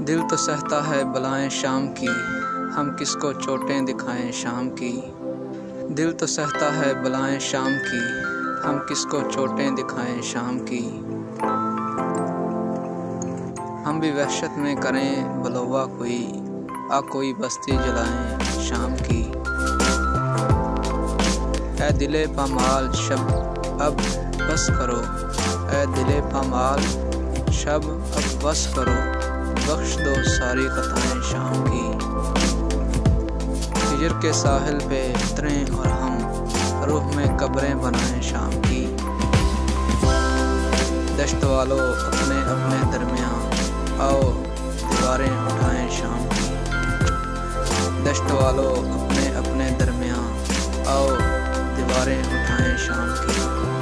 दिल तो सहता है बलाएं शाम की, हम किसको चोटें दिखाएं शाम की। दिल तो सहता है बलाएं शाम की, हम किसको चोटें दिखाएं शाम की। हम भी वहशत में करें बलवा कोई, आ कोई बस्ती जलाएं शाम की। ऐ दिले पामाल शब अब बस करो, ऐ दिले पामाल शब अब बस करो, बख्श दो सारी कथाएं शाम की। हिजर के साहिल पे उतरें और हम रूह में कब्रें बनाएं शाम की। दश्त वालों अपने अपने दरमियाँ आओ दीवारें उठाएं शाम की। दश्त वालों अपने अपने दरमियाँ आओ दीवारें उठाएं शाम की।